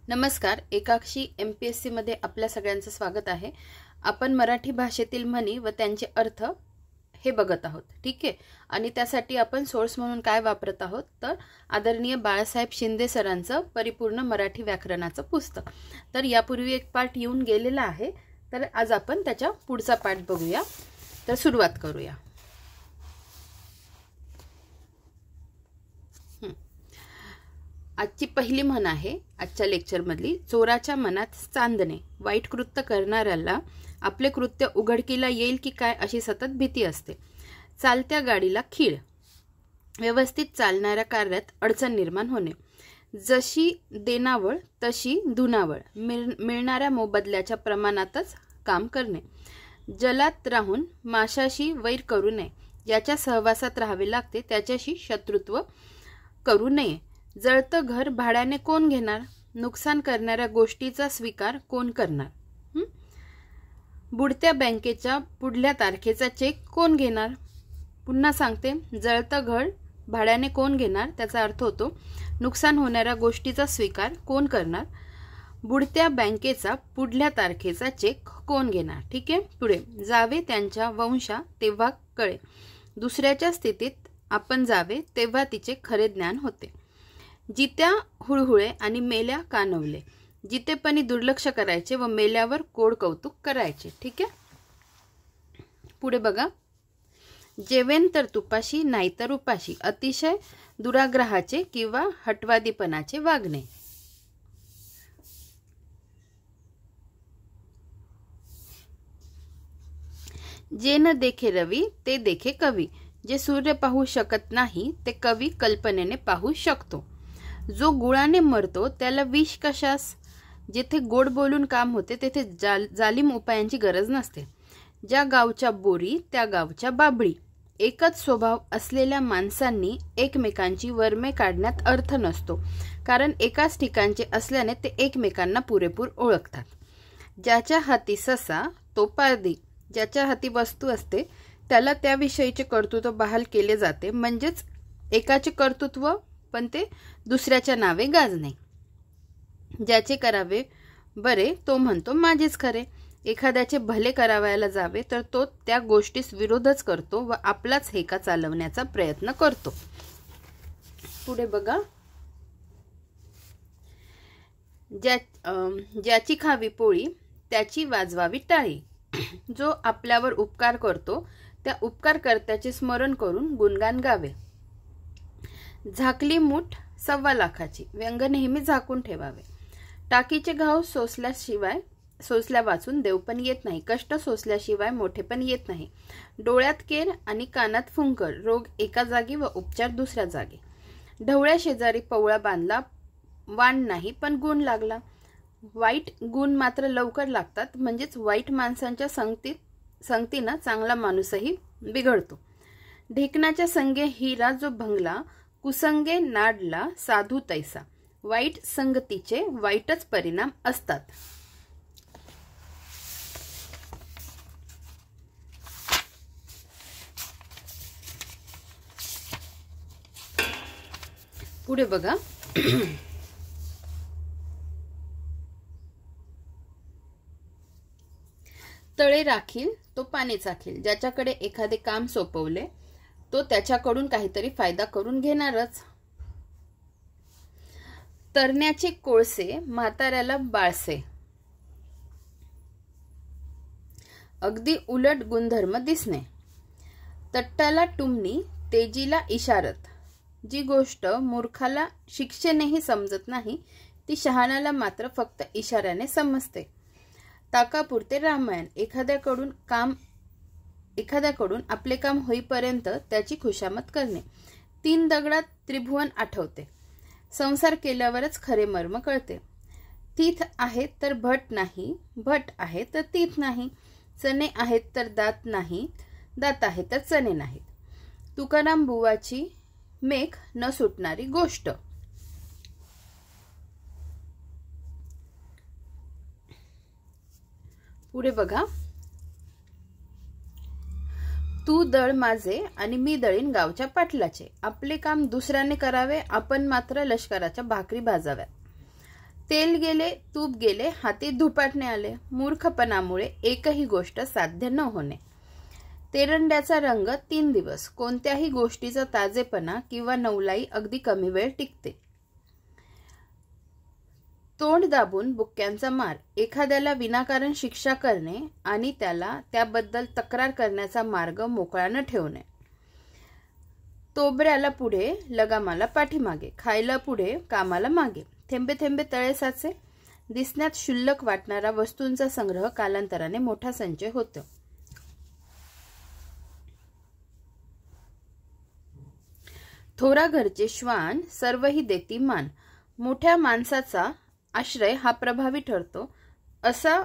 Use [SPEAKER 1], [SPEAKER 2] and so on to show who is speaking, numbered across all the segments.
[SPEAKER 1] नमस्कार. एकाक्षी MPSC मध्ये आपल्या सगळ्यांचं स्वागत आहे. आपण मराठी भाषेतील म्हणी व त्यांचे अर्थ हे बघत आहोत. ठीक आहे. आणि त्यासाठी आपण सोर्स म्हणून काय वापरत आहोत तर आदरणीय बाळासाहेब शिंदे सरांचं परिपूर्ण मराठी व्याकरणाचं पुस्तक. तर यापूर्वी एक पाठ येऊन गेलेला आहे, तर आज आपण त्याच्या पुढचा पाठ बघूया. तर सुरुवात करूया. आजची पहिली म्हण आहे आजच्या लेक्चर मधली. चोराच्या मनात चांदणे. वाईट कृत्य करणाऱ्याला आपले कृत्य उघडकीला येईल की काय अशी सतत भीती असते. चालत्या गाडीला खीळ. व्यवस्थित चालणाऱ्या कार्यात अडचण निर्माण होणे. जशी देनावळ तशी धुनावळ. मिळणाऱ्या मोबदल्याच्या प्रमाणातच काम करणे. जलात राहून माशाशी वैर करू नये. ज्याच्या सहवासात राहावे लागते त्याच्याशी शत्रुत्व करू नये. जळतं घर भाड्याने कोण घेणार. नुकसान करणाऱ्या गोष्टीचा स्वीकार कोण करणार. बुडत्या बँकेच्या पुढल्या तारखेचा चेक कोण घेणार. पुन्हा सांगते, जळतं घर भाड्याने कोण घेणार. त्याचा अर्थ होतो नुकसान होणाऱ्या गोष्टीचा स्वीकार कोण करणार. बुडत्या बँकेचा पुढल्या तारखेचा चेक कोण घेणार. ठीक आहे. पुढे. जावे त्यांच्या वंशा तेव्हा कळे. दुसऱ्याच्या स्थितीत आपण जावे तेव्हा तिचे खरे ज्ञान होते. जित्या हुळहुळे आणि मेल्या कानवले. जितेपणी दुर्लक्ष करायचे व मेल्यावर कोड कौतुक करायचे. ठीक आहे. पुढे बघा. जेवेन तर तुपाशी नाहीतर उपाशी. अतिशय दुराग्रहाचे किंवा हटवादीपणाचे वागणे. जे न देखे रवी ते देखे कवी. जे सूर्य पाहू शकत नाही ते कवी कल्पनेने पाहू शकतो. जो गुळाने मरतो त्याला विष कशास. जेथे गोड बोलून काम होते तेथे जालिम उपायांची गरज नसते. ज्या गावच्या बोरी त्या गावच्या बाबळी. एकच स्वभाव असलेल्या माणसांनी एकमेकांची वर्मे काढण्यात अर्थ नसतो, कारण एकाच ठिकाणचे असल्याने ते एकमेकांना पुरेपूर ओळखतात. ज्याच्या हाती ससा तो पारधी. ज्याच्या हाती वस्तू असते त्याला त्याविषयीचे कर्तृत्व बहाल केले जाते. म्हणजेच एकाचे कर्तृत्व पण ते दुसऱ्याच्या नावे गाजणे. ज्याचे करावे बरे तो म्हणतो माझेच खरे. एखाद्याचे भले करावयाला जावे तर तो त्या गोष्टीस विरोधच करतो व आपलाच हेका चालवण्याचा प्रयत्न करतो. पुढे बघा. ज्याची खावी पोळी त्याची वाजवावी टाळी. जो आपल्यावर उपकार करतो त्या उपकारकर्त्याचे स्मरण करून गुणगान गावे. झाकली मूठ 1.25 लाखाची. व्यंग नेहमी झाकून ठेवावे. टाकीचे घाव सोसल्या वाचून देव पण येत नाही. कष्ट सोसल्याशिवाय मोठे पण येत नाही. डोळ्यात केर आणि कानात फुंकर. रोग एका जागी व उपचार दुसऱ्या जागी. ढवळ्या शेजारी पवळा बांधला. वाण नाही पण गुण लागला. वाईट गुण मात्र लवकर लागतात. म्हणजेच वाईट माणसांच्या संगतीनं चांगला माणूसही बिघडतो. ढेकणाच्या संगे हिरा जो भंगला. कुसंगे नाडला साधू तैसा. वाईट संगतीचे वाईटच परिणाम असतात. पुढे बघा. तळे राखील तो पाणी चाखील. ज्याच्याकडे एखादे काम सोपवले तो त्याच्याकडून काहीतरी फायदा करून घेणारच. तरण्याचे कोळसे म्हाताऱ्याला बाळसे. अगदी उलट गुणधर्म दिसणे. तट्टाला टुमणी तेजीला इशारत. जी गोष्ट मूर्खाला शिक्षेनेही समजत नाही ती शहाण्याला मात्र फक्त इशाऱ्याने समजते. ताकापुरते रामायण. एखाद्याकडून आपले काम होईपर्यंत त्याची खुशामत करणे. 3 दगडात त्रिभुवन आठवते. संसार केल्यावरच खरे मर्म कळते. तीथ आहेत तर भट नाही. भट आहे तर तीथ नाही. चणे आहेत तर दात नाही. दात आहे तर चणे नाहीत. तुकाराम बुवाची मेघ न सुटणारी गोष्ट. पुढे बघा. तू दळ माझे आणि मी दळीन गावच्या पाटलाचे. आपले काम दुसऱ्याने करावे, आपण मात्र लष्कराच्या भाकरी भाजाव्यात. तेल गेले, तूप गेले, हाती धुपाटणे आले. मूर्खपणामुळे एकही गोष्ट साध्य न होणे. तेरंड्याचा रंग 3 दिवस. कोणत्याही गोष्टीचा ताजेपणा किंवा नवलाई अगदी कमी वेळ टिकते. तोंड दाबून बुक्क्यांचा मार. एखाद्याला विनाकारण शिक्षा करणे आणि त्याला त्याबद्दल तक्रार करण्याचा मार्ग मोकळा न ठेवणे. तोबऱ्याला पुढे, लगामाला पाठीमागे. खायला पुढे, कामाला मागे. थेंबे थेंबे तळे साचे. दिसण्यात क्षुल्लक वाटणारा वस्तूंचा संग्रह कालांतराने मोठा संचय होतो. थोरा घरचे श्वान सर्वही देती मान. मोठ्या माणसाचा आश्रय हा प्रभावी ठरतो. असा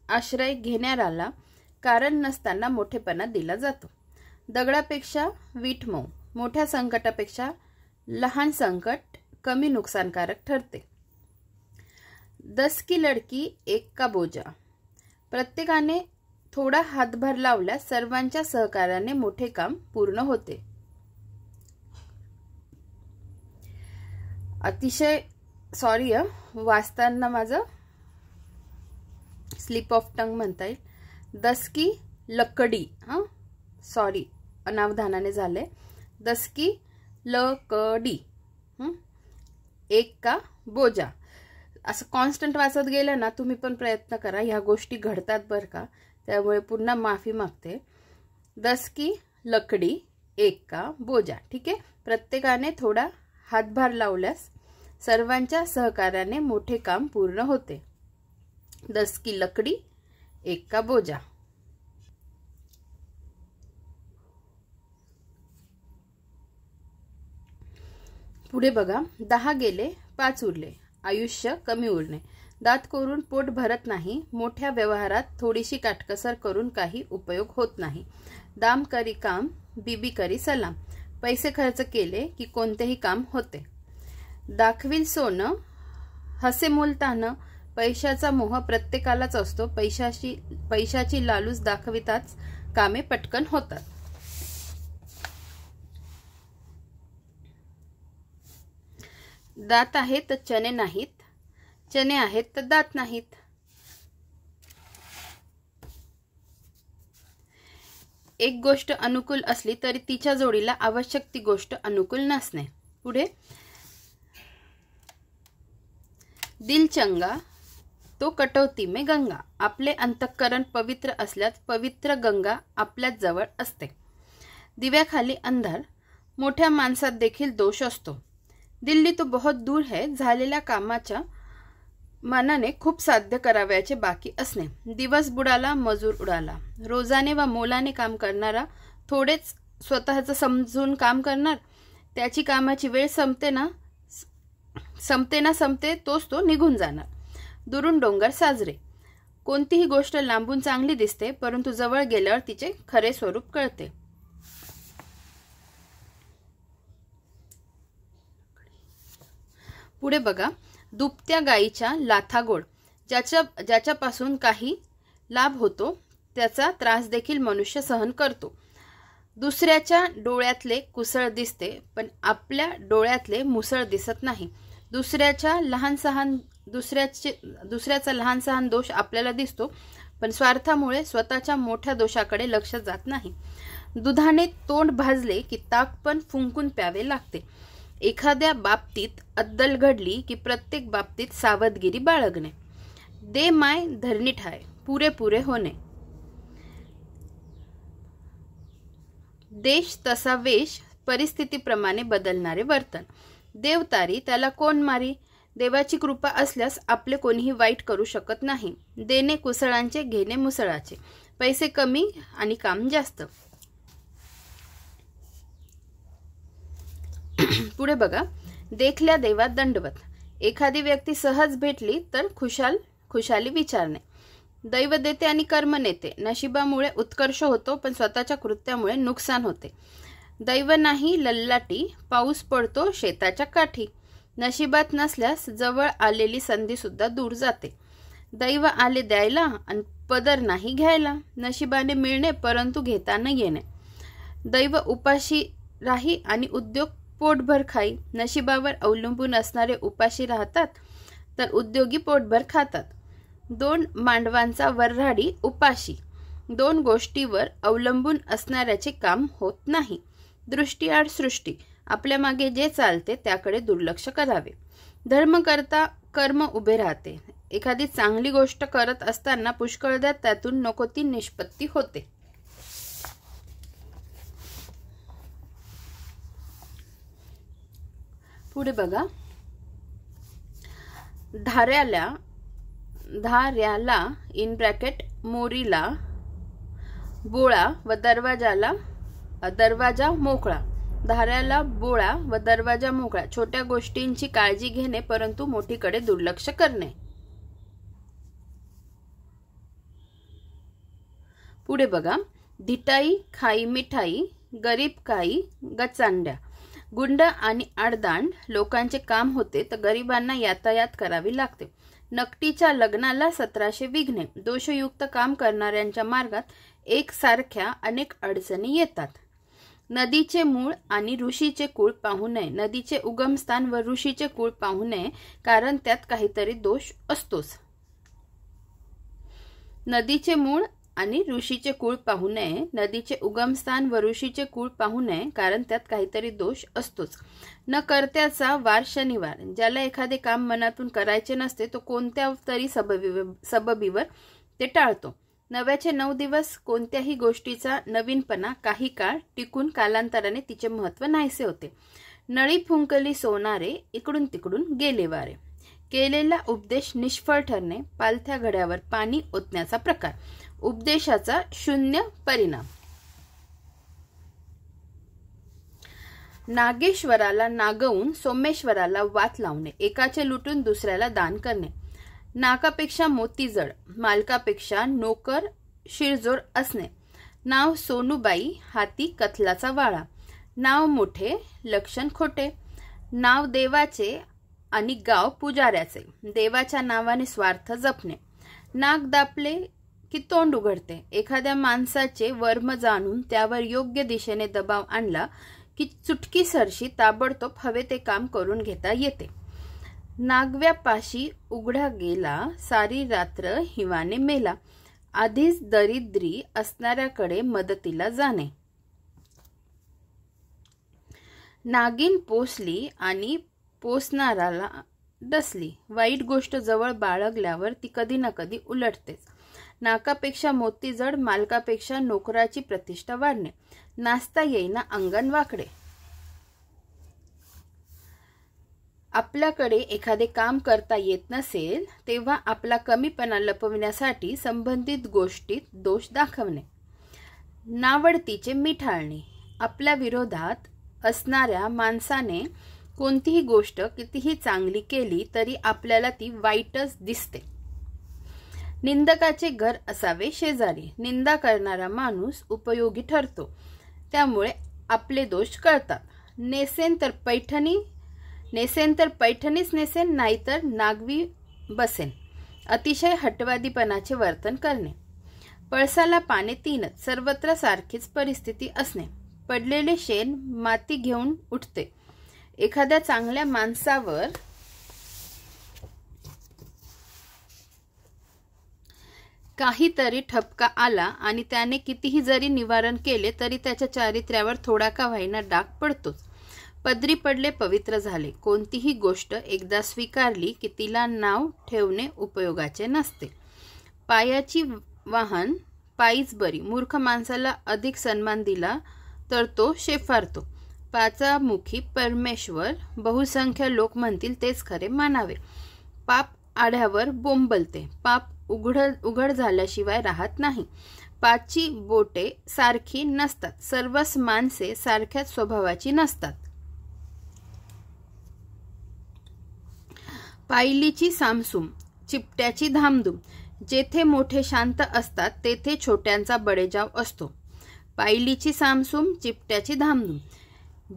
[SPEAKER 1] आश्रय घेणाऱ्याला कारण नसताना मोठेपणा दिला जातो. दगडापेक्षा वीट मऊ. मोठ्या संकटापेक्षा लहान संकट कमी नुकसानकारक ठरते. 10 की लडकी 1 का बोजा. प्रत्येकाने थोडा हातभार लावल्यास सर्वांच्या सहकार्याने मोठे काम पूर्ण होते. अतिशय सॉरी वाचताना माझं स्लिप ऑफ टंग म्हणता येईल. 10 की लकडी, सॉरी अनावधानाने झाले. 10 की लकडी, 1 का बोजा. असं कॉन्स्टंट वाचत गेलं ना, तुम्ही पण प्रयत्न करा. ह्या गोष्टी घडतात बरं का, त्यामुळे पुन्हा माफी मागते. 10 की लकडी 1 का बोजा. ठीक आहे. प्रत्येकाने थोडा हातभार लावल्यास सर्वांच्या सहकार्याने मोठे काम पूर्ण होते. 10 की लकडी 1 का बोजा. पुढे बघा. 10 गेले 5 उरले. आयुष्य कमी उरणे. दात करून पोट भरत नाही. मोठ्या व्यवहारात थोडीशी काटकसर करून काही उपयोग होत नाही. दाम करी काम, बीबी करी सलाम. पैसे खर्च केले की कोणतेही काम होते. दाखविल सोनं, हसे मोलताना. पैशाचा मोह प्रत्येकालाच असतो. पैशाची लालूच दाखविताच कामे पटकन होतात. दात आहेत तर चणे नाहीत. चणे आहेत तर दात नाहीत. एक गोष्ट अनुकूल असली तरी तिच्या जोडीला आवश्यक ती गोष्ट अनुकूल नसणे. पुढे. दिल चंगा तो कटौती में गंगा. आपले अंतःकरण पवित्र असल्यास पवित्र गंगा आपल्याच जवळ असते. दिव्याखाली अंधार. मोठ्या माणसात देखील दोष असतो. दिल्ली तो बहुत दूर है. झालेल्या कामाच्या मानाने खूप साध्य करावयाचे बाकी असणे. दिवस बुडाला, मजूर उडाला. रोजाने व मोलाने काम करणारा थोडेच स्वतःचं समजून काम करणार. त्याची कामाची वेळ संपते तोच तो निघून जाणार. दुरून डोंगर साजरे. कोणतीही गोष्ट लांबून चांगली दिसते, परंतु जवळ गेल्यावर तिचे खरे स्वरूप कळते. पुढे बघा. दुभत्या गायीच्या लाथा गोड. ज्याच्यापासून काही लाभ होतो त्याचा त्रास देखील मनुष्य सहन करतो. दुसऱ्याच्या डोळ्यातले कुसळ दिसते, पण आपल्या डोळ्यातले मुसळ दिसत नाही. दुसऱ्याचा लहान सहान दोष आपल्याला दिसतो, पण स्वार्थामुळे स्वतःच्या मोठ्या दोषाकडे लक्ष जात नाही. दुधाने तोंड भाजले की ताक पण फुंकून प्यावे लागते. एखाद्या बाबतीत अद्दल घडली की प्रत्येक बाबतीत सावधगिरी बाळगणे. दे माय धरणी ठाय. पुरे होणे. देश तसा वेश. परिस्थितीप्रमाणे बदलणारे वर्तन. देवतारी त्याला कोण मारी. देवाची कृपा असल्यास आपले कोणीही वाईट करू शकत नाही. देणे कुसळांचे, घेणे मुसळाचे. पैसे कमी आणि काम जास्त. पुढे बघा. देखल्या देवा दंडवत. एखादी व्यक्ती सहज भेटली तर खुशाली विचारणे. दैव देते आणि कर्म नेते. नशिबामुळे उत्कर्ष होतो, पण स्वतःच्या कृत्यामुळे नुकसान होते. दैव नाही लल्लाटी. पाऊस पडतो शेताच्या काठी. नशिबात नसल्यास जवळ आलेली संधी सुद्धा दूर जाते. दैव आले द्यायला आणि पदर नाही घ्यायला. नशिबाने मिळणे परंतु घेता न येणे. दैव उपाशी राही आणि उद्योग पोटभर खाई. नशिबावर अवलंबून असणारे उपाशी राहतात तर उद्योगी पोटभर खातात. 2 मांडवांचा वऱ्हाडी उपाशी. 2 गोष्टीवर अवलंबून असणाऱ्याचे काम होत नाही. दृष्टीआड सृष्टी. आपल्या मागे जे चालते त्याकडे दुर्लक्ष करावे. धर्म करता कर्म उभे राहते. एखादी चांगली गोष्ट करत असताना पुष्कळदा त्यातून नको ती निष्पत्ती होते. पुढे बघा. धाऱ्याला इन ब्रॅकेट मोरीला बोळा व दरवाजा मोकळा. धाऱ्याला बोळा व दरवाजा मोकळा. छोट्या गोष्टींची काळजी घेणे परंतु मोठीकडे दुर्लक्ष करणे. पुढे बघा. धिटाई खाई मिठाई गरीब खाई गचांड्या. गुंड आणि आडदांड लोकांचे काम होते तर गरिबांना यातायात करावी लागते. नकटीच्या लग्नाला 1700 विघ्ने. दोषयुक्त काम करणाऱ्यांच्या मार्गात एकसारख्या अनेक अडचणी येतात. नदीचे मूळ आणि ऋषीचे कुळ पाहू नये. नदीचे उगमस्थान व ऋषीचे कुळ पाहू नये कारण त्यात काहीतरी दोष असतोच. नदीचे मूळ आणि ऋषीचे कुळ पाहू नये. नदीचे उगमस्थान व ऋषीचे कुळ पाहू नये कारण त्यात काहीतरी दोष असतोच. न करत्याचा वार शनिवार. ज्याला एखादे काम मनातून करायचे नसते तो कोणत्या तरी सबबीवर ते टाळतो. नव्याचे 9 दिवस. कोणत्याही गोष्टीचा नवीनपणा काही काळ टिकून कालांतराने तिचे महत्व नाहीसे होते. नळी फुंकली सोनारे इकडून तिकडून गेले वारे. केलेला उपदेश निष्फळ ठरणे. पालथ्या घड्यावर पाणी ओतण्याचा प्रकार. उपदेशाचा शून्य परिणाम. नागेश्वराला नागवून सोमेश्वराला वात लावणे. एकाचे लुटून दुसऱ्याला दान करणे. नाकापेक्षा मोती जड. मालकापेक्षा नोकर शिरजोर असणे. नाव सोनूबाई हाती कथलाचा वाळा. नाव मोठे लक्षण खोटे. नाव देवाचे आणि गाव पुजाऱ्याचे. देवाच्या नावाने स्वार्थ जपणे. नाक दापले की तोंड उघडते. एखाद्या माणसाचे वर्म जाणून त्यावर योग्य दिशेने दबाव आणला की चुटकी सरशी ताबडतोब हवे ते काम करून घेता येते. नागव्यापाशी उघडा गेला सारी रात्र हिवाने मेला. आधीच दरिद्री असणाऱ्याकडे मदतीला जाणे. नागिन पोसली आणि पोसणाराला डसली. वाईट गोष्ट जवळ बाळगल्यावर ती कधी ना कधी उलटतेच. नाकापेक्षा मोती जड. मालकापेक्षा नोकराची प्रतिष्ठा वाढणे. नाचता येईना अंगण वाकडे. आपल्याकडे एखादे काम करता येत नसेल तेव्हा आपला कमीपणा लपविण्यासाठी संबंधित गोष्टीत दोष दाखवणे. नावडतीचे मिठाळणे. आपल्या विरोधात असणाऱ्या माणसाने कोणतीही गोष्ट कितीही चांगली केली तरी आपल्याला ती वाईटच दिसते. निंदकाचे घर असावे शेजारी. निंदा करणारा माणूस उपयोगी ठरतो त्यामुळे आपले दोष कळतात. नेसेन तर पैठणीच नेसेन नाहीतर नागवी बसेन. अतिशय हटवादीपणाचे वर्तन करणे. पळसाला पाने 3च. सर्वत्र सारखीच परिस्थिती असणे. पडलेले शेण माती घेऊन उठते. एखाद्या चांगल्या माणसावर काहीतरी ठपका आला आणि त्याने कितीही जरी निवारण केले तरी त्याच्या चारित्र्यावर थोडा का होईना डाग पडतोच. पदरी पडले पवित्र झाले. कोणतीही गोष्ट एकदा स्वीकारली की तिला नाव ठेवणे उपयोगाचे नसते. पायाची वाहन पायीच बरी. मूर्ख माणसाला अधिक सन्मान दिला तर तो शेफारतो. पाचामुखी परमेश्वर. बहुसंख्य लोक म्हणतील तेच खरे मानावे. पाप आढ्यावर बोंबलते. पाप उघड झाल्याशिवाय राहत नाही. पाची बोटे सारखी नसतात. सर्वच माणसे सारख्याच स्वभावाची नसतात. पायलीची सामसूम चिपट्याची धामधूम. जेथे मोठे शांत असतात तेथे छोट्यांचा बडेजाव असतो. पायलीची सामसूम चिपट्याची धामधूम.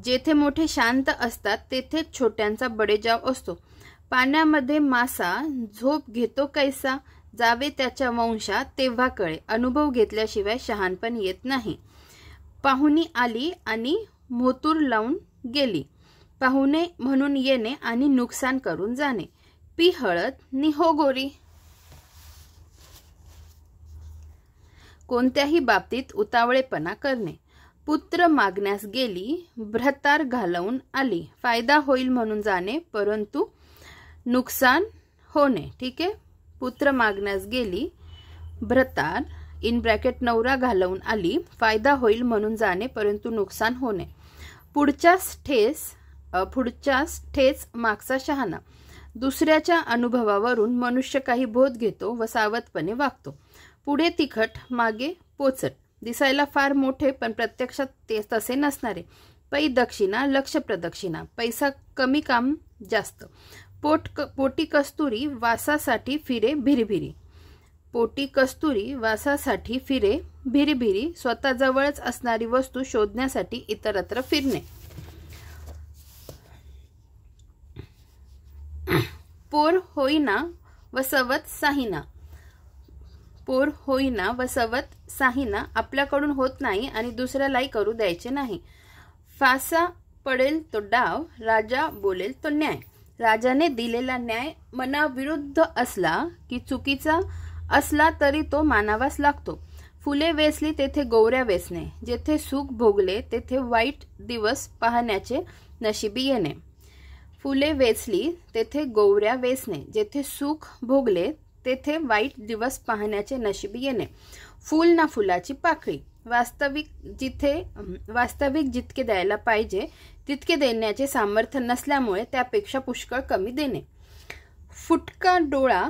[SPEAKER 1] जेथे मोठे शांत असतात तेथे छोट्यांचा बडेजाव असतो. पाण्यामध्ये मासा झोप घेतो कैसा. जावे त्याच्या वंशा तेव्हा कळे. अनुभव घेतल्याशिवाय शहाणपण येत नाही. पाहुणी आली आणि मोतूर लावून गेली. पाहुणे म्हणून येणे आणि नुकसान करून जाणे. पी हळद नि हो गोरी. कोणत्याही बाबतीत उतावळेपणा करणे. पुत्र मागण्यास गेली, भ्रतार घालवून आली. फायदा होईल म्हणून जाणे, परंतु नुकसान होणे. ठीक आहे. पुत्र मागण्यास गेली, भ्रतार इन ब्रॅकेट नवरा घालवून आली. फायदा होईल म्हणून जाणे, परंतु नुकसान होणे. पुढच्याच ठेच मागचा शहाणा. दुसऱ्याच्या अनुभवावरून मनुष्य काही बोध घेतो व सावधपणे वागतो. पुढे तिखट मागे पोचट. दिसायला फार मोठे पण प्रत्यक्षात ते तसे नसणारे. पै दक्षिणा लक्ष प्रदक्षिणा. पैसा कमी काम जास्त. पोटी कस्तुरी वासासाठी फिरे भिरीभिरी. पोटी कस्तुरी वासासाठी फिरे भिरीभिरी. स्वतः जवळच असणारी वस्तू शोधण्यासाठी इतरत्र फिरणे. पोर होईना वसवत साहिना. पोर होईना वसवत साहिना. आपल्याकडून होत नाही आणि दुसऱ्यालाही करू द्यायचे नाही. फासा पडेल तो डाव, राजा बोलेल तो न्याय. राजाने दिलेला न्याय मनाविरुद्ध असला की चुकीचा असला तरी तो मानावाच लागतो. फुले वेचली तेथे गौऱ्या वेचणे. जेथे सुख भोगले तेथे वाईट दिवस पाहण्याचे नशिबी येणे. फुले वेचली तेथे गौऱ्या वेचणे. जेथे सुख भोगले तेथे वाईट दिवस पाहण्याचे नशिबी येणे. फूल ना फुलाची पाकळी. वास्तविक जितके द्यायला पाहिजे तितके देण्याचे सामर्थ्य नसल्यामुळे त्यापेक्षा पुष्कळ कमी देणे. फुटका डोळा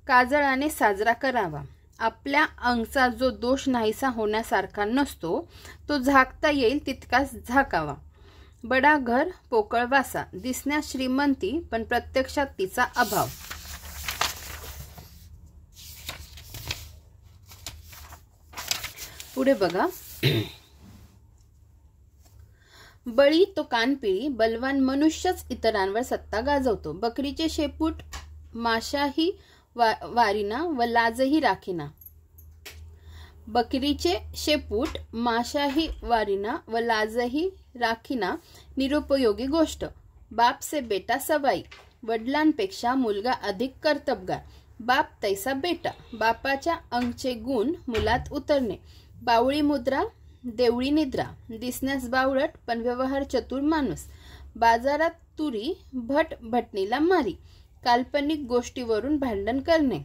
[SPEAKER 1] काजळाने साजरा करावा. आपल्या अंगचा जो दोष नाहीसा होण्यासारखा नसतो तो झाकता येईल तितकाच झाकावा. बडा घर पोकळ वासा. दिसण्यास श्रीमंती पण प्रत्यक्षात तिचा अभाव. पुढे बघा. बळी तो कानपिळी. बलवान मनुष्यच इतरांवर सत्ता गाजवतो. बकरीचे शेपूट माशाही वारिना व लाजही राखीना. बकरीचे शेपूट माशाही वारिना व लाजही राखीना. निरुपयोगी गोष्ट. बाप से बेटा सवाई. वडिलांपेक्षा मुलगा अधिक कर्तबगार. बाप तैसा बेटा. बापाच्या अंगचे गुण मुलात उतरणे. बावळी मुद्रा देवळी निद्रा. दिसण्यास बावळट पण व्यवहार चतुर माणूस. बाजारात तुरी भट भटणीला मारी. काल्पनिक गोष्टीवरून भांडण करणे.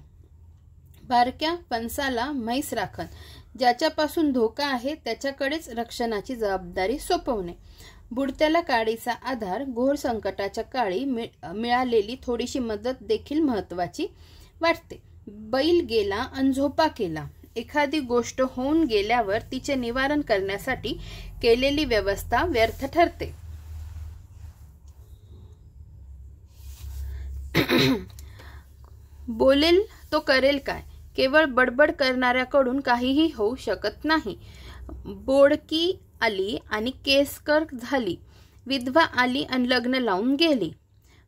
[SPEAKER 1] बारक्या फणसाला म्हैस राखण. ज्याच्यापासून धोका आहे त्याच्याकडेच रक्षणाची जबाबदारी सोपवणे. बुडत्याला काडीचा आधार. घोर संकटाच्या काळी मिळालेली थोडीशी मदत देखील महत्वाची वाटते. बैल गेला अन झोपा केला. एखादी गोष्ट होऊन गेल्यावर तिचे निवारण करण्यासाठी केलेली व्यवस्था व्यर्थ ठरते. बोलेल तो करेल काय. केवळ बडबड करणाऱ्याकडून काहीही होऊ शकत नाही. बोडकी आली आणि केसकर झाली. विधवा आली आणि लग्न लावून गेली.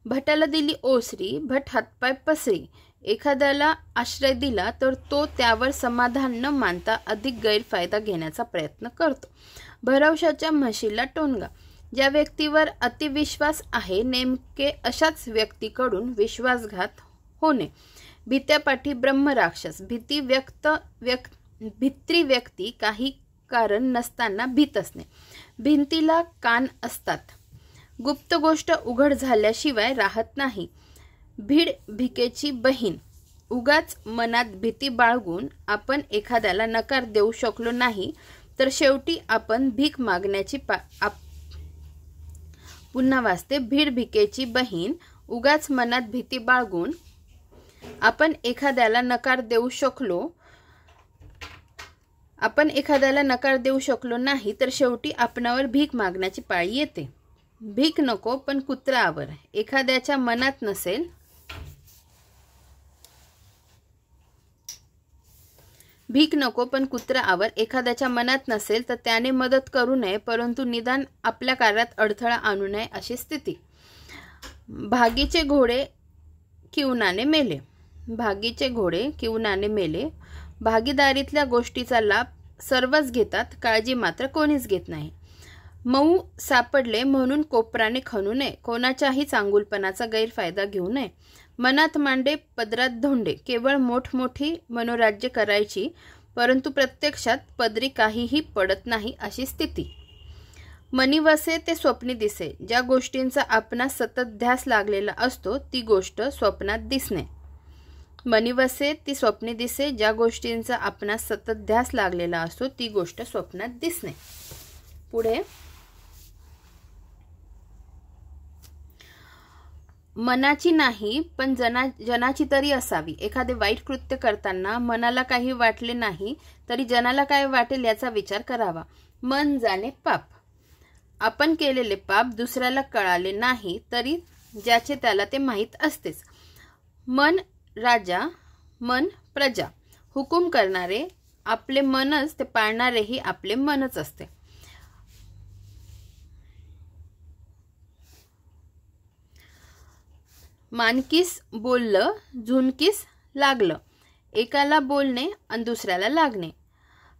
[SPEAKER 1] भटाला दिली ओसरी. भट हातपाय पसरी. एखाद्याला आश्रय दिला तर तो त्यावर समाधान न मानता अधिक गैरफायदा घेण्याचा प्रयत्न करतो. भरवशाच्या म्हशीला टोनगा. ज्या व्यक्तीवर अतिविश्वास आहे नेमके अशाच व्यक्तीकडून विश्वासघात होणे. भीत्यापाठी ब्रह्मराक्षस. भित्री व्यक्ती काही कारण नसताना भीत असणे. भिंतीला कान असतात. गुप्त गोष्ट उघड झाल्याशिवाय राहत नाही. भीड भिकेची बहीण. उगाच मनात भीती बाळगून आपण एखाद्याला नकार देऊ शकलो नाही तर शेवटी आपण भीक मागण्याची पुन्हा वाचते. भीड भिकेची बहीण. उगाच मनात भीती बाळगून आपण एखाद्याला नकार देऊ शकलो नाही तर शेवटी आपणावर भीक मागण्याची पाळी येते. भीक नको पण कुत्रा आवर. एखाद्याच्या मनात नसेल भीक नको पण कुत्रा आवर. एखाद्याच्या मनात नसेल तर त्याने मदत करू नये परंतु निदान आपल्या कार्यात अडथळा आणू नये अशी स्थिती. भागीचे घोडे किवनाने मेले. भागीचे घोडे किवनाने मेले. भागीदारीतल्या गोष्टीचा लाभ सर्वच घेतात. काळजी मात्र कोणीच घेत नाही. मऊ सापडले म्हणून कोपराने खणू नये. कोणाच्याही चांगुलपणाचा गैरफायदा घेऊ नये. मनात मांडे पदरात धोंडे, केवळ मोठमोठी मनोराज्य करायची, परंतु प्रत्यक्षात पदरी काहीही पडत नाही अशी स्थिती. मनी वसे ते स्वप्नी दिसे, ज्या गोष्टींचा आपणास सतत ध्यास लागलेला असतो ती गोष्ट स्वप्नात दिसणे. मनी वसे ती स्वप्नी दिसे, ज्या गोष्टींचा आपणास सतत ध्यास लागलेला असतो ती गोष्ट स्वप्नात दिसणे. पुढे मनाची नाही पण जनाची तरी असावी. एखादे वाईट कृत्य करताना मनाला काही वाटले नाही तरी जनाला काय वाटेल याचा विचार करावा. मन जाणे पाप. आपण केलेले पाप दुसऱ्याला कळाले नाही तरी ज्याचे त्याला ते माहीत असतेच. मन राजा, मन प्रजा. हुकूम करणारे आपले मनच, ते पाळणारेही आपले मनच असते. मानकीस बोललं, झुनकीस लागलं. एकाला बोलणे आणि दुसऱ्याला लागणे.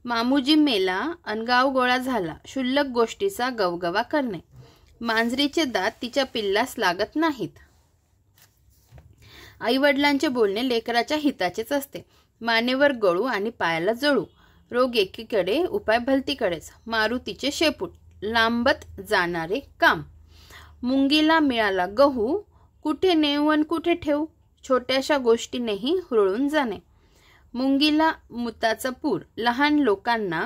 [SPEAKER 1] मामुजी मेला अन गाव गोळा झाला, क्षुल्लक गोष्टीचा गवगवा करणे. मांजरीचे दात तिच्या पिल्लास लागत नाहीत. आईवडिलांचे बोलणे लेकराच्या हिताचेच असते. मानेवर गळू आणि पायाला जळू. रोग एकीकडे, उपाय भलतीकडेच. मारुतीचे शेपूट, लांबत जाणारे काम. मुंगीला मिळाला गहू, कुठे नेऊ व कुठे ठेवू. छोट्याशा गोष्टीनेही हुरळून जाणे. मुंगीला मुताचा पूर. लहान लोकांना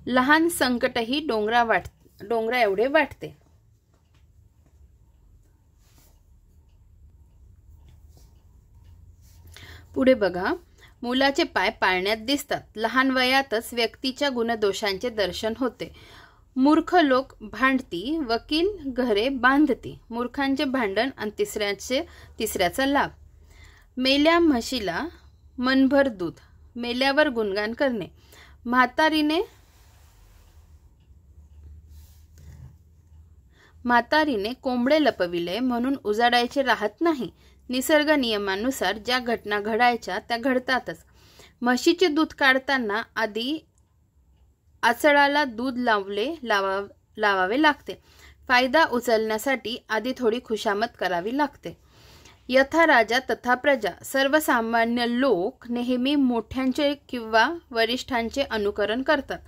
[SPEAKER 1] लहान संकटही डोंगरा एवढे वाटते. पुढे बघा. मुलाचे पाय पाळण्यात दिसतात. लहान वयातच व्यक्तीच्या गुणदोषांचे दर्शन होते. मूर्ख लोक भांडती, वकील घरे बांधती. मूर्खांचे भांडण आणि तिसऱ्याचा लाभ. मेल्या म्हशीला मनभर दूध. मेल्यावर गुणगान करणे. म्हातारीने कोंबडे लपविले म्हणून उजाडायचे राहत नाही. निसर्ग नियमानुसार ज्या घटना घडायच्या त्या घडतातच. म्हशीचे दूध काढताना आधी आचळाला दूध लावावे लागते. फायदा उचलण्यासाठी आधी थोडी खुशामत करावी लागते. यथा राजा तथा प्रजा. सर्वसामान्य लोक नेहमी मोठ्यांचे किंवा वरिष्ठांचे अनुकरण करतात.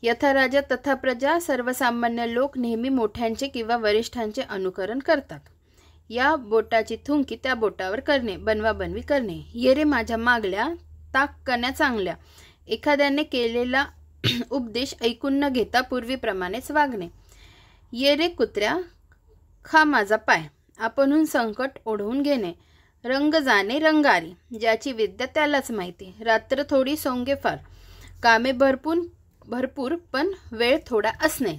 [SPEAKER 1] यथा राजा तथा प्रजा. सर्वसामान्य लोक नेहमी मोठ्यांचे किंवा वरिष्ठांचे अनुकरण करतात. या बोटाची थुंकी त्या बोटावर करणे. बनवाबनवी करणे. ये रे माझ्या मागल्या, ताक कण्या चांगल्या. एखाद्याने केलेला उपदेश ऐकून न घेता पूर्वीप्रमाणेच वागणे. ये रे कुत्र्या, खा माझा पाय. आपणहून संकट ओढवून घेणे. रंग जाणे रंगारी. ज्याची विद्या त्यालाच माहिती. रात्र थोडी सोंगे फार. कामे भरपूर पण वेळ थोडा असणे.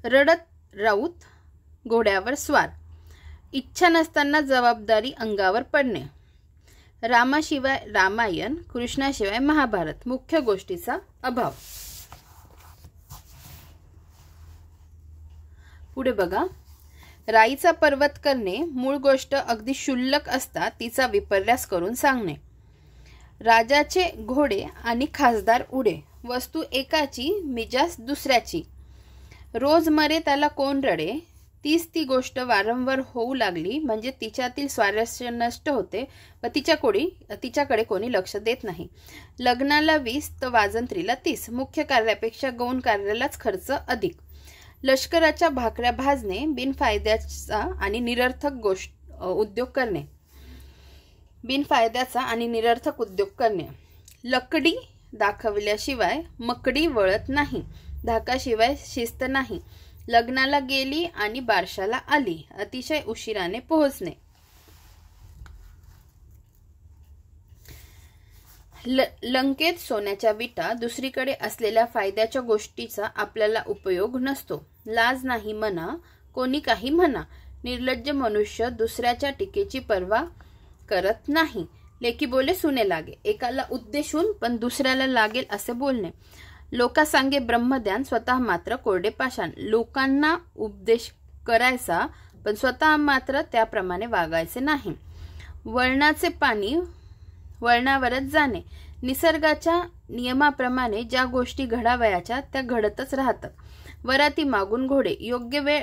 [SPEAKER 1] रडत राऊत घोड्यावर स्वार. इच्छा नसताना जबाबदारी अंगावर पडणे. रामाशिवाय रामायण, कृष्णाशिवाय महाभारत. मुख्य गोष्टीचा अभाव. पुढे बघा. राईचा पर्वत करणे. मूळ गोष्ट अगदी क्षुल्लक असता तिचा विपर्यास करून सांगणे. राजाचे घोडे आणि खासदार उडे. वस्तू एकाची, मिजास दुसऱ्याची. रोज मरे त्याला कोण रडे. तीच ती गोष्ट वारंवार होऊ लागली म्हणजे तिच्यातील स्वारस्य नष्ट होते व तिच्याकडे कोणी लक्ष देत नाही. लग्नाला 20 तर वाजंत्रीला 30. मुख्य कार्यापेक्षा गौण कार्यालाच खर्च अधिक. लष्कराच्या भाकऱ्या भाजणे. बिनफायद्याचा आणि निरर्थक उद्योग करणे. बिनफायद्याचा आणि निरर्थक उद्योग करणे. लकडी दाखवल्याशिवाय मकडी वळत नाही. धाकाशिवाय शिस्त नाही. लग्नाला गेली आणि बारशाला आली. अतिशय उशिराने पोहोचणे. लंकेत सोन्याच्या विटा. दुसरीकडे असलेल्या फायद्याच्या गोष्टीचा आपल्याला उपयोग नसतो. लाज नाही म्हणा, कोणी काही म्हणा. निर्लज्ज मनुष्य दुसऱ्याच्या टीकेची पर्वा करत नाही. लेकी बोले सुने लागे. एकाला उद्देशून पण दुसऱ्याला लागेल असे बोलणे. लोका सांगे ब्रह्मज्ञान, स्वतः मात्र कोरडे पाषाण. लोकांना उपदेश करायचा पण स्वतः मात्र त्याप्रमाणे वागायचे नाही. वळणाचे पाणी वळणावरच जाणे. निसर्गाच्या नियमाप्रमाणे ज्या गोष्टी घडावयाच्या त्या घडतच राहतात. वराती मागून घोडे. योग्य वेळ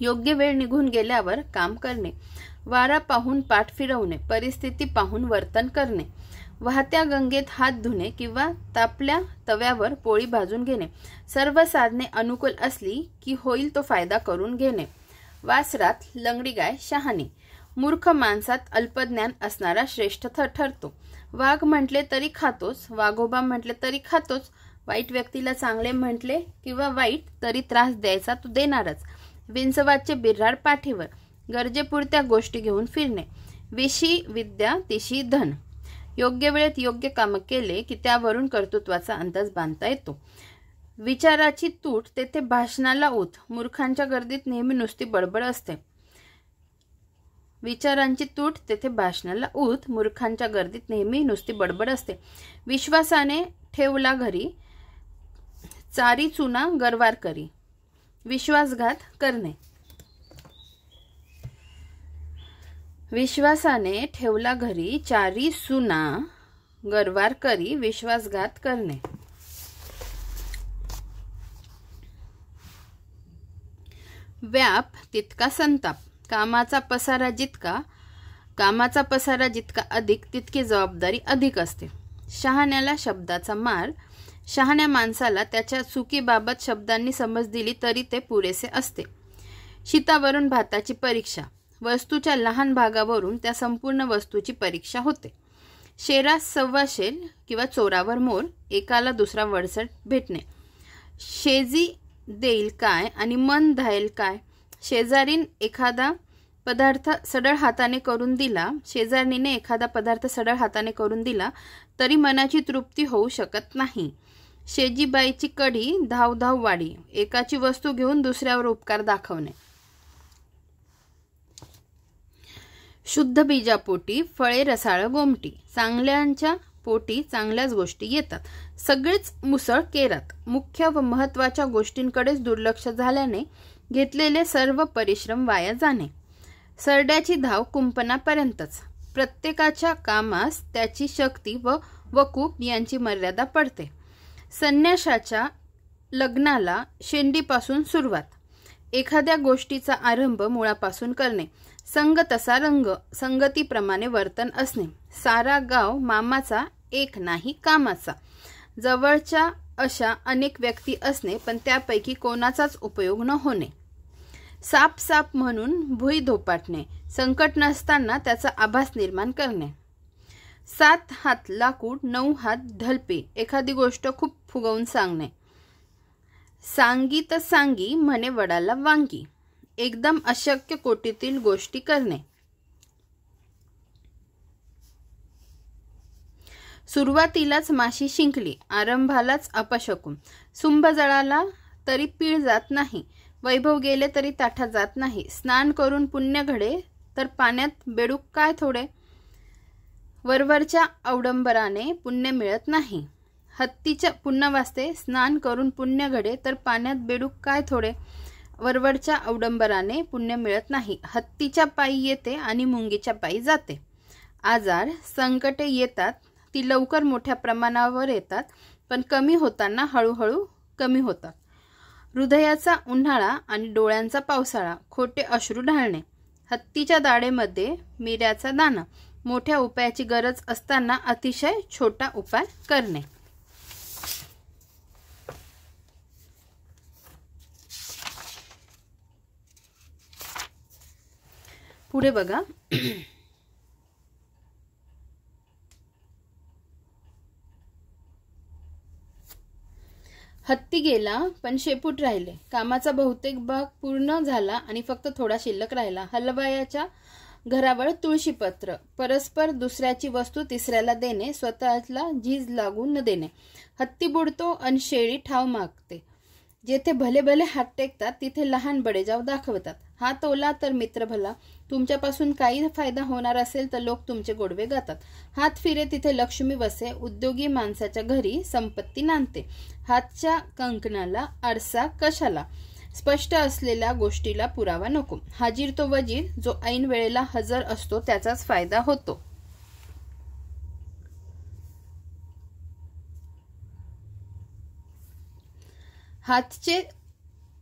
[SPEAKER 1] योग्य वेळ निघून गेल्यावर काम करणे, वारा पाहून पाठ फिरवणे, परिस्थिती पाहून वर्तन करणे, वाहत्या गंगेत हात धुणे किंवा तापल्या तव्यावर पोळी भाजून घेणे, सर्व साधने अनुकूल असली की होईल तो फायदा करून घेणे, वासरात लंगडी गाय शहाणी, मूर्ख माणसात अल्पज्ञान असणारा श्रेष्ठ ठरतो, वाघ म्हटले तरी खातोच, वाघोबा म्हटले तरी खातोच, वाईट व्यक्तीला चांगले म्हटले किंवा वाईट तरी त्रास द्यायचा तो देणारच, विंचवाचे बिर्हाड पाठीवर, गरजेपुरत्या गोष्टी घेऊन फिरणे, विशी विद्या तिशी धन, योग्य वेळेत योग्य काम केले की त्यावरून कर्तृत्वाचा अंदाज बांधता येतो, विचाराची तूट तेथे भाषणाला ऊत, मूर्खांच्या गर्दीत नेहमी नुसती बडबड असते, विचारांची तूट तेथे भाषणाला ऊत, मूर्खांच्या गर्दीत नेहमी नुसती बडबड असते, विश्वासाने ठेवला घरी चारी चुना गरवार करी, विश्वासघात करणे, विश्वासाने ठेवला घरी चारी सुना गरवार करी, विश्वासघात करणे, व्याप तितका संताप, कामाचा पसारा जितका अधिक तितकी जबाबदारी अधिक असते, शहाण्याला शब्दाचा मार, शहाण्या माणसाला त्याच्या चुकीबाबत शब्दांनी समज दिली तरी ते पुरेसे असते, शीतावरून भाताची परीक्षा, वस्तूच्या लहान भागावरून त्या संपूर्ण वस्तूची परीक्षा होते, शेरास सव्वा शेर किंवा चोरावर मोर, एकाला दुसरा वडसट भेटणे, शेजी देईल काय आणि मन धायल काय, शेजारीन एखादा पदार्थ सडळ हाताने करून दिला, शेजारणीने एखादा पदार्थ सडळ हाताने करून दिला तरी मनाची तृप्ती होऊ शकत नाही, शेजीबाईची कढी धाव धाव वाढी, एकाची वस्तू घेऊन दुसऱ्यावर उपकार दाखवणे, शुद्ध बीजापोटी फळे रसाळ गोमटी, चांगल्यांच्या पोटी चांगल्याच गोष्टी येतात, सगळेच मुसळ केरात, मुख्य व महत्वाच्या गोष्टींकडेच दुर्लक्ष झाल्याने घेतलेले सर्व परिश्रम वाया जाणे, सरड्याची धाव कुंपणापर्यंतच, प्रत्येकाच्या कामास त्याची शक्ती व वकूफ यांची मर्यादा पडते, संन्याशाच्या लग्नाला शेंडीपासून सुरुवात, एखाद्या गोष्टीचा आरंभ मुळापासून करणे, संग तसा रंग, संगतीप्रमाणे वर्तन असणे, सारा गाव मामाचा एक नाही कामाचा, जवळच्या अशा अनेक व्यक्ती असणे पण त्यापैकी कोणाचाच उपयोग न होणे, साप साप म्हणून भुई धोपाटणे, संकट नसताना त्याचा आभास निर्माण करणे, 7 हात लाकूड 9 हात ढलपे, एखादी गोष्ट खूप फुगवून सांगणे, सांगी तर सांगी म्हणे वडाला वांगी, एकदम अशक्य कोटीतील गोष्टी करणे, सुरुवातीलाच माशी शिंकली, आरंभालाच अपशकुन, सुंभ जळाला तरी पीळ जात नाही, वैभव गेले तरी ताठा जात नाही, स्नान करून पुण्य घडे तर पाण्यात बेडूक काय थोडे, वरवरच्या अवडंबराने पुण्य मिळत नाही, हत्तीच्या पुण्य वाचते, स्नान करून पुण्य घडे तर पाण्यात बेडूक काय थोडे, वरवरच्या अवडंबराने पुण्य मिळत नाही, हत्तीच्या पायी येते आणि मुंगीच्या पायी जाते, आजार संकटे येतात ती लवकर मोठ्या प्रमाणावर येतात पण कमी होताना हळूहळू कमी होतात, हृदयाचा उन्हाळा आणि डोळ्यांचा पावसाळा, खोटे अश्रू ढाळणे, हत्तीच्या दाढेमध्ये मिऱ्याचा दाणा, मोठ्या उपायाची गरज असताना अतिशय छोटा उपाय करणे, पुढे बघा, हत्ती गेला पण शेपूट राहिले, कामाचा बहुतेक भाग पूर्ण झाला आणि फक्त थोडा शिल्लक राहिला, हलवायाच्या घरावर तुळशीपत्र, परस्पर दुसऱ्याची वस्तू तिसऱ्याला देणे, स्वतःला झीज लागू न देणे, हत्ती बुडतो आणि शेळी ठाव मागते, जेथे भले भले हात टेकतात तिथे लहान बडेजाव दाखवतात, हात ओला तर मित्र भला, तुमच्यापासून काही फायदा होणार असेल तर लोक तुमचे गोडवे गातात, हात फिरे तिथे लक्ष्मी वसे, उद्योगी माणसाच्या घरी संपत्ती नांदते, हातच्या कंकणाला आरसा कशाला, स्पष्ट असलेल्या गोष्टीला पुरावा नको, हाजीर तो वजीर, जो ऐन वेळेला हजर असतो त्याचाच फायदा होतो, हातचे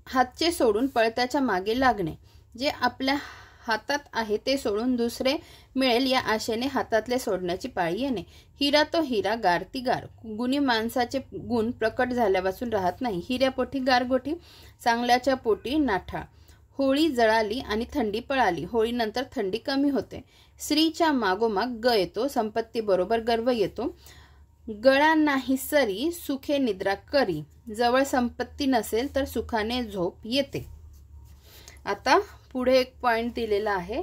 [SPEAKER 1] हातचे सोडून पळत्याच्या मागे लागणे, जे आपल्या हातात आहे ते सोडून दुसरे मिळेल या आशेने हातातले सोडण्याची पाळी येणे. हिरा तो हिरा, गार ती गार. गुणी माणसाचे गुण प्रकट झाल्यापासून राहत नाही. हिऱ्यापोटी गारगोटी, चांगल्याच्या पोटी नाठाळ. होळी जळाली आणि थंडी पळाली. होळीनंतर थंडी कमी होते. स्त्रीच्या मागोमाग ग येतो, संपत्ती बरोबर गर्व येतो. गळा नाही सरी, सुखे निद्रा करी. जवळ संपत्ती नसेल तर सुखाने झोप येते. आता पुढे एक पॉइंट दिलेला आहे,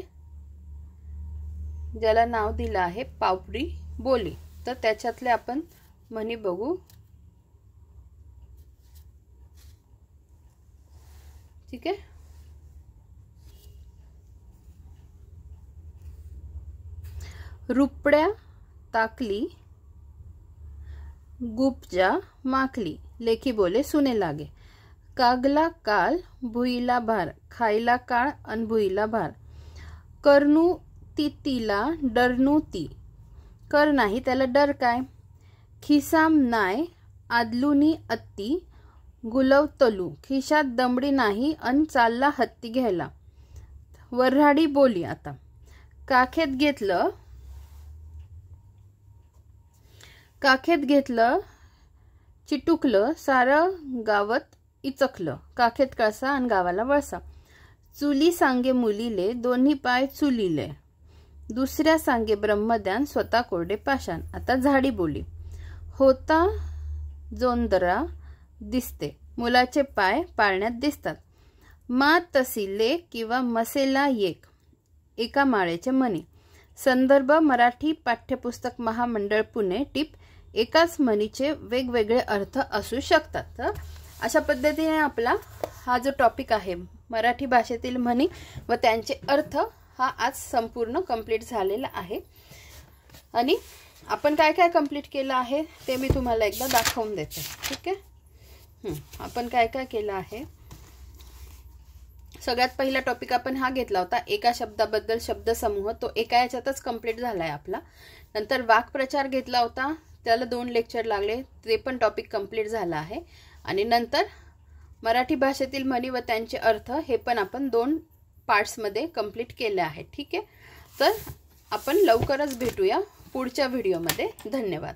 [SPEAKER 1] ज्याला नाव दिलं आहे पावरी बोली. तर त्याच्यातले आपण म्हणी बघू. ठीक आहे. रुपड्या ताकली, गुपजा माखली. लेखी बोले सुने लागे. कागला काल, भुईला भार. खायला काळ अन भुईला भार. करनू ती तिला, डरनू ती. कर नाही त्याला डर काय. खिसाम नाय, आदलूनी अत्ती. गुलव तलू, खिशात दमडी नाही अन चालला हत्ती घ्यायला. वऱ्हाडी बोली. आता काखेत घेतलं चिटुकलं, सारं गावात इचकलं. काखेत कळसा आणि गावाला वळसा. चुली सांगे मुलीले, दोन्ही पाय चुलीले. दुसऱ्या सांगे ब्रह्मज्ञान, स्वतः कोरडे पाषाण. आता झाडी बोली. होता जोंदरा दिसते, मुलाचे पाय पाळण्यात दिसतात. मा तसी लेक किंवा मसेला एक, एका माळेचे मणी. संदर्भ मराठी पाठ्यपुस्तक महामंडळ पुणे. टिप: एकाच म्हणीचे वेगवेगळे अर्थ असू शकतात. तर अशा पद्धतीने आपला हा जो टॉपिक आहे मराठी भाषेतील म्हणी व त्यांचे अर्थ हा आज संपूर्ण कंप्लीट झालेला आहे. आणि आपण काय काय कंप्लीट केलं आहे ते मी तुम्हाला एकदा दाखवून देते. ठीक आहे. आपण काय काय केलं आहे. सगळ्यात पहिला टॉपिक आपण हा घेतला होता, एका शब्दाबद्दल शब्दसमूह. तो एका याच्यातच कंप्लीट झालाय आपला. नंतर वाक्प्रचार घेतला होता, त्याला 2 लेक्चर लागले, ते पण टॉपिक कंप्लीट झाला आहे. आणि नंतर मराठी भाषेतील म्हणी व त्यांचे अर्थ हे पण आपण 2 पार्ट्समध्ये कंप्लीट केले आहे. ठीक आहे. तर आपण लवकरच भेटूया पुढच्या व्हिडिओमध्ये. धन्यवाद.